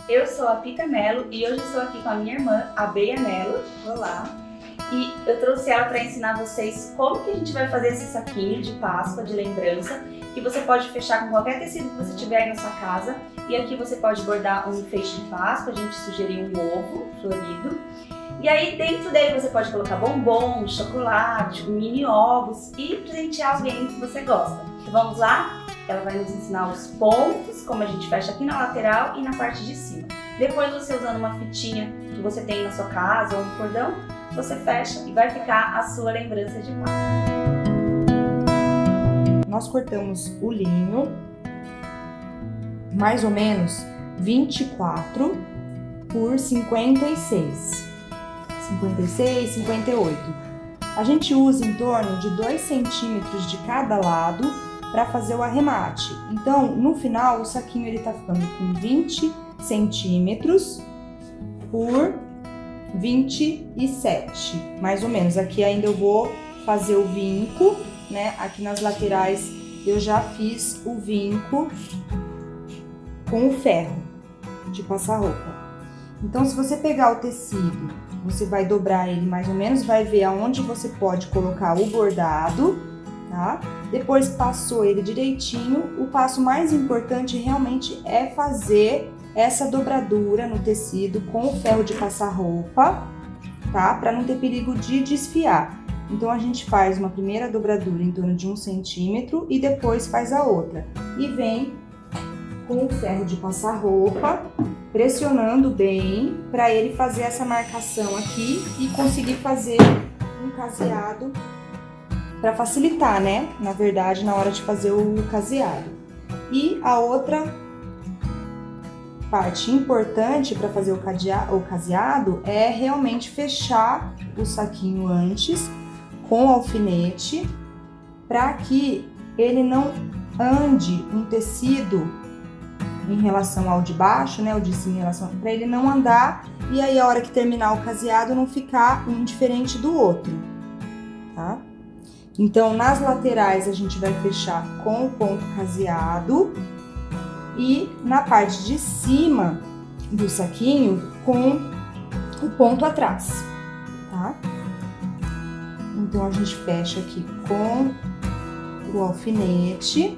Eu sou a Pita Mello e hoje estou aqui com a minha irmã, a Beia Mello. Olá! E eu trouxe ela para ensinar vocês como que a gente vai fazer esse saquinho de Páscoa, de lembrança, que você pode fechar com qualquer tecido que você tiver aí na sua casa. E aqui você pode bordar um enfeite de Páscoa, a gente sugeriu um ovo florido. E aí dentro dele você pode colocar bombom, chocolate, mini ovos e presentear alguém que você gosta. Vamos lá? Ela vai nos ensinar os pontos, como a gente fecha aqui na lateral e na parte de cima. Depois você usando uma fitinha que você tem na sua casa ou no cordão, você fecha e vai ficar a sua lembrança de Páscoa. Nós cortamos o linho, mais ou menos 24 por 56. 56, 58. A gente usa em torno de 2 centímetros de cada lado para fazer o arremate. Então, no final, o saquinho ele tá ficando com 20 centímetros por 27, mais ou menos. Aqui ainda eu vou fazer o vinco, né? Aqui nas laterais eu já fiz o vinco com o ferro de passar roupa. Então, se você pegar o tecido, você vai dobrar ele mais ou menos, vai ver aonde você pode colocar o bordado, tá? Depois passou ele direitinho, o passo mais importante realmente é fazer essa dobradura no tecido com o ferro de passar roupa, tá? Para não ter perigo de desfiar. Então a gente faz uma primeira dobradura em torno de 1 centímetro e depois faz a outra. E vem com o ferro de passar roupa, pressionando bem para ele fazer essa marcação aqui e conseguir fazer um caseado para facilitar, né? Na verdade, na hora de fazer o caseado. E a outra parte importante para fazer o caseado é realmente fechar o saquinho antes com o alfinete para que ele não ande um tecido em relação ao de baixo, né? O de cima em relação para ele não andar e aí a hora que terminar o caseado não ficar um diferente do outro, tá? Então, nas laterais a gente vai fechar com o ponto caseado e na parte de cima do saquinho com o ponto atrás, tá? Então, a gente fecha aqui com o alfinete,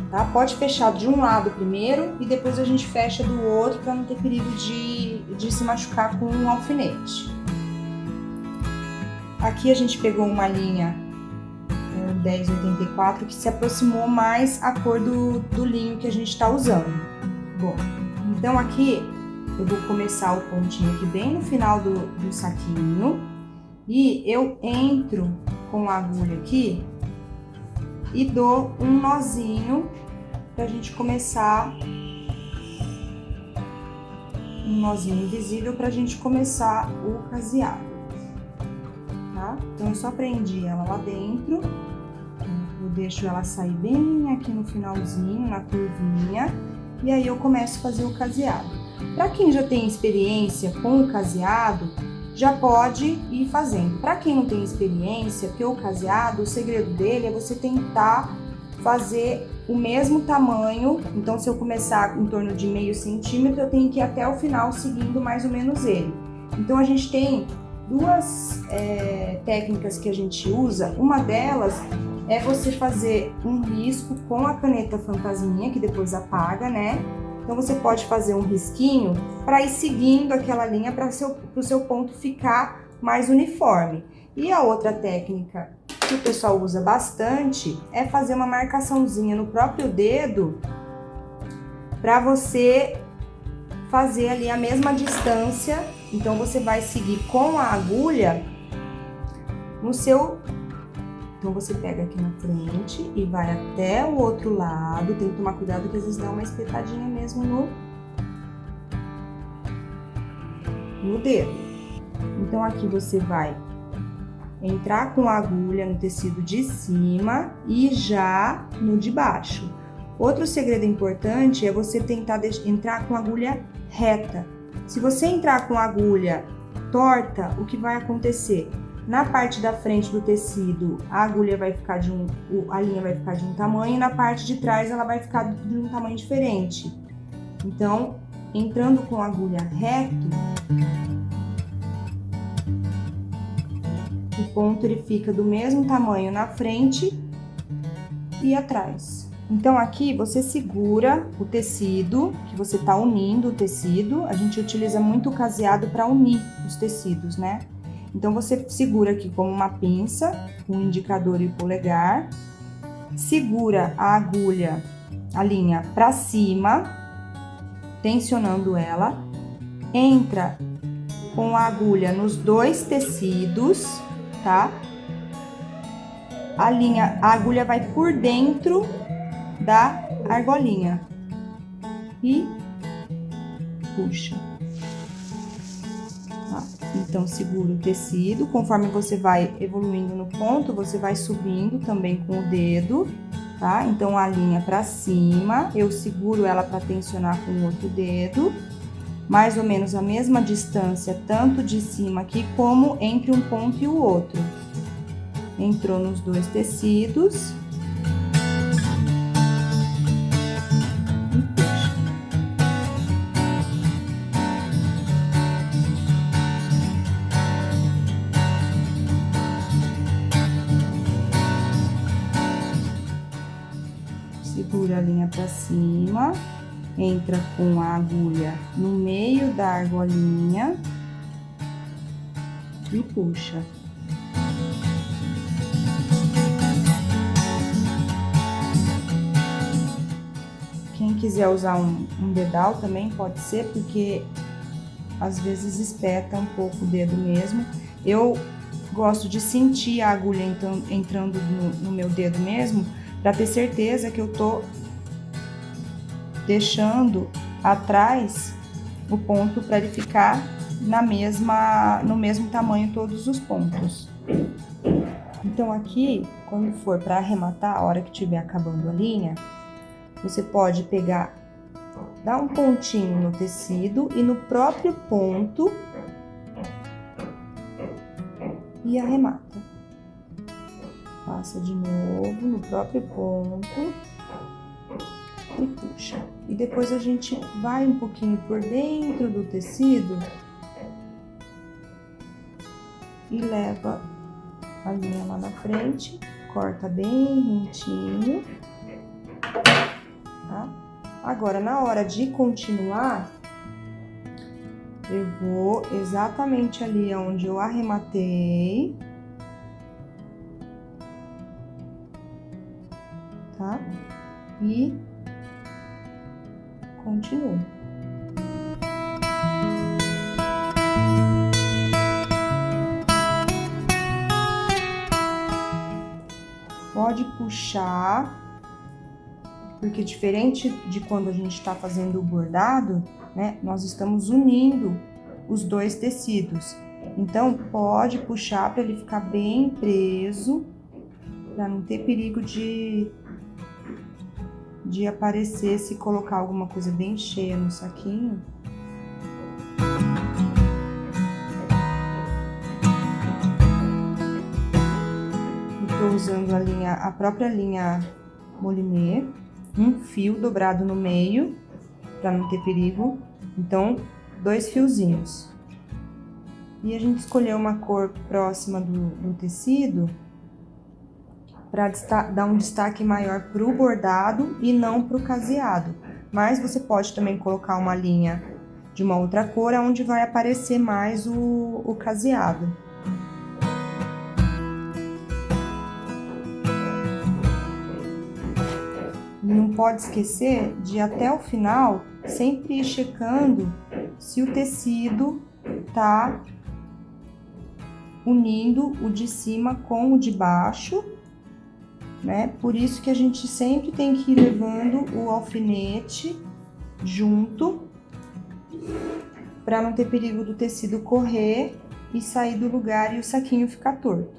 tá? Pode fechar de um lado primeiro e depois a gente fecha do outro para não ter perigo de se machucar com o alfinete. Aqui a gente pegou uma linha 1084 que se aproximou mais à cor do linho que a gente está usando. Bom, então aqui eu vou começar o pontinho aqui bem no final do saquinho e eu entro com a agulha aqui e dou um nozinho pra gente começar, um nozinho invisível pra gente começar o caseado, tá? Então eu só prendi ela lá dentro. Eu deixo ela sair bem aqui no finalzinho, na curvinha, e aí eu começo a fazer o caseado. Para quem já tem experiência com o caseado, já pode ir fazendo. Para quem não tem experiência, porque o caseado, o segredo dele é você tentar fazer o mesmo tamanho. Então, se eu começar em torno de meio centímetro, eu tenho que ir até o final seguindo mais ou menos ele. Então, a gente tem duas técnicas que a gente usa. Uma delas é você fazer um risco com a caneta fantasminha, que depois apaga, né? Então você pode fazer um risquinho para ir seguindo aquela linha para o seu ponto ficar mais uniforme. E a outra técnica que o pessoal usa bastante é fazer uma marcaçãozinha no próprio dedo para você fazer ali a mesma distância. Então você vai seguir com a agulha no seu... Então, você pega aqui na frente e vai até o outro lado. Tem que tomar cuidado que às vezes dá uma espetadinha mesmo no dedo. Então, aqui você vai entrar com a agulha no tecido de cima e já no de baixo. Outro segredo importante é você tentar entrar com a agulha reta. Se você entrar com a agulha torta, o que vai acontecer? Na parte da frente do tecido, a agulha vai ficar a linha vai ficar de um tamanho e na parte de trás ela vai ficar de um tamanho diferente. Então, entrando com a agulha reto, o ponto ele fica do mesmo tamanho na frente e atrás. Então aqui você segura o tecido, que você tá unindo o tecido. A gente utiliza muito o caseado para unir os tecidos, né? Então você segura aqui como uma pinça, com o indicador e o polegar, segura a agulha, a linha para cima, tensionando ela, entra com a agulha nos dois tecidos, tá? A agulha vai por dentro da argolinha e puxa. Tá? Então segura o tecido, conforme você vai evoluindo no ponto, você vai subindo também com o dedo, tá? Então a linha para cima, eu seguro ela para tensionar com o outro dedo, mais ou menos a mesma distância, tanto de cima aqui como entre um ponto e o outro. Entrou nos dois tecidos. E puxa. Segura a linha para cima, entra com a agulha no meio da argolinha e puxa. Quem quiser usar um dedal também pode ser, porque às vezes espeta um pouco o dedo mesmo. Eu gosto de sentir a agulha entrando no meu dedo mesmo, para ter certeza que eu tô deixando atrás o ponto para ele ficar no mesmo tamanho todos os pontos. Então aqui, quando for para arrematar, a hora que estiver acabando a linha, você pode pegar, dar um pontinho no tecido e no próprio ponto e arremata. Passa de novo no próprio ponto e puxa. E depois a gente vai um pouquinho por dentro do tecido e leva a linha lá na frente, corta bem rentinho. Tá? Agora, na hora de continuar, eu vou exatamente ali onde eu arrematei, tá? E continuo. Pode puxar, porque diferente de quando a gente está fazendo o bordado, né, nós estamos unindo os dois tecidos. Então, pode puxar para ele ficar bem preso, para não ter perigo de aparecer se colocar alguma coisa bem cheia no saquinho. Estou usando a própria linha Molimê, um fio dobrado no meio, para não ter perigo. Então, 2 fiozinhos. E a gente escolheu uma cor próxima do tecido para dar um destaque maior para o bordado e não para o caseado. Mas você pode também colocar uma linha de uma outra cor, onde vai aparecer mais o caseado. Não pode esquecer de ir até o final, sempre ir checando se o tecido tá unindo o de cima com o de baixo, né? Por isso que a gente sempre tem que ir levando o alfinete junto, para não ter perigo do tecido correr e sair do lugar e o saquinho ficar torto.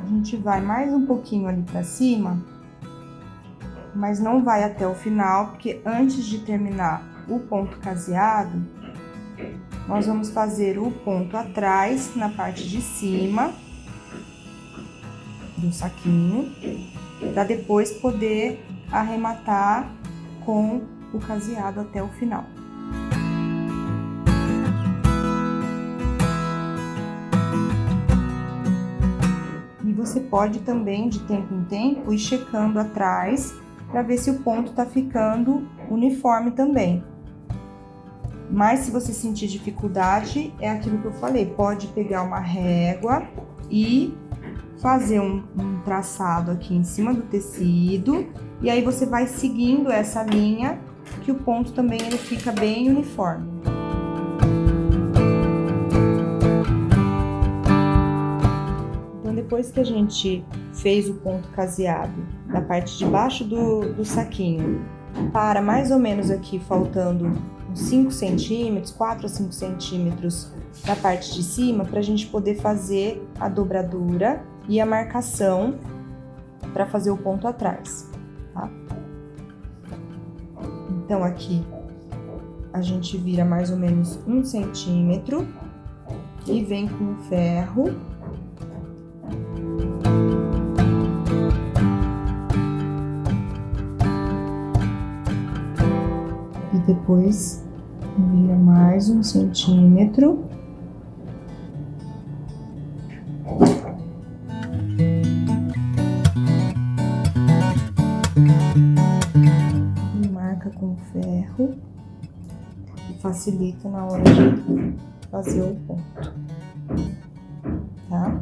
A gente vai mais um pouquinho ali para cima, mas não vai até o final, porque antes de terminar o ponto caseado, nós vamos fazer o ponto atrás, na parte de cima do saquinho, para depois poder arrematar com o caseado até o final. E você pode também, de tempo em tempo, ir checando atrás para ver se o ponto está ficando uniforme também. Mas se você sentir dificuldade, é aquilo que eu falei, pode pegar uma régua e fazer um traçado aqui em cima do tecido, e aí você vai seguindo essa linha, que o ponto também ele fica bem uniforme. Então depois que a gente fez o ponto caseado da parte de baixo do saquinho, para mais ou menos aqui faltando uns 5 centímetros, 4 a 5 centímetros da parte de cima, para a gente poder fazer a dobradura e a marcação para fazer o ponto atrás, tá? Então aqui a gente vira mais ou menos 1 centímetro e vem com o ferro. E depois vira mais 1 centímetro. E marca com ferro, que facilita na hora de fazer o ponto, tá?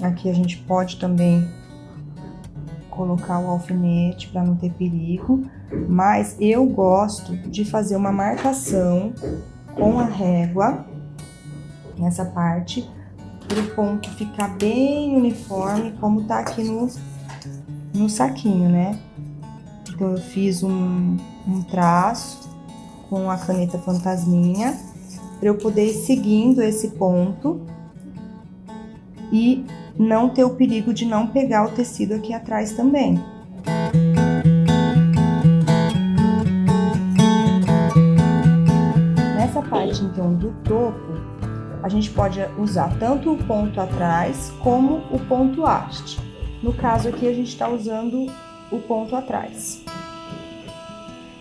Aqui a gente pode também colocar o alfinete para não ter perigo, mas eu gosto de fazer uma marcação com a régua nessa parte, para o ponto ficar bem uniforme, como tá aqui no saquinho, né? Então eu fiz um traço com a caneta fantasminha para eu poder ir seguindo esse ponto e não ter o perigo de não pegar o tecido aqui atrás também. Nessa parte então do topo, a gente pode usar tanto o ponto atrás como o ponto haste. No caso aqui a gente está usando o ponto atrás.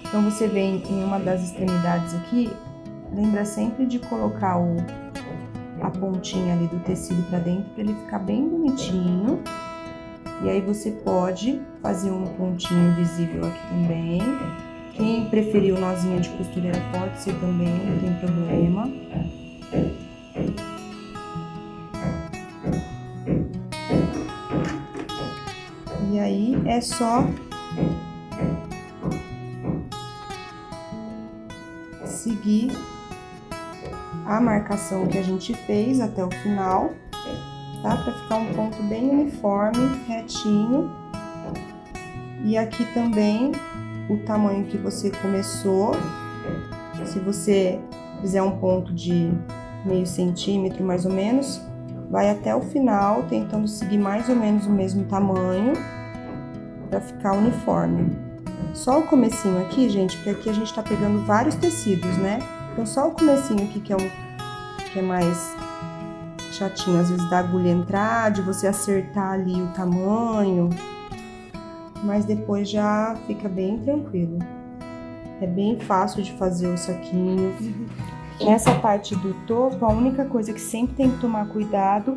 Então você vem em uma das extremidades aqui, lembra sempre de colocar a pontinha ali do tecido para dentro para ele ficar bem bonitinho. E aí você pode fazer um pontinho invisível aqui também. Quem preferir o nozinho de costureira pode ser também, não tem problema. E aí é só seguir a marcação que a gente fez até o final, tá? Para ficar um ponto bem uniforme, retinho. E aqui também o tamanho que você começou. Se você fizer um ponto de meio centímetro mais ou menos, vai até o final, tentando seguir mais ou menos o mesmo tamanho, para ficar uniforme. Só o comecinho aqui, gente, porque aqui a gente tá pegando vários tecidos, né? Então só o comecinho aqui que é mais chatinho, às vezes da agulha entrar, de você acertar ali o tamanho, mas depois já fica bem tranquilo. É bem fácil de fazer o saquinho. Nessa parte do topo, a única coisa que sempre tem que tomar cuidado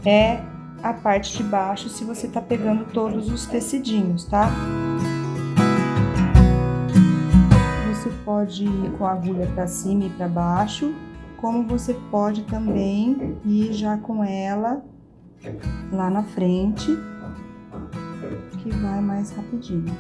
é a parte de baixo, se você tá pegando todos os tecidinhos, tá? Você pode ir com a agulha para cima e para baixo, como você pode também ir já com ela lá na frente, que vai mais rapidinho.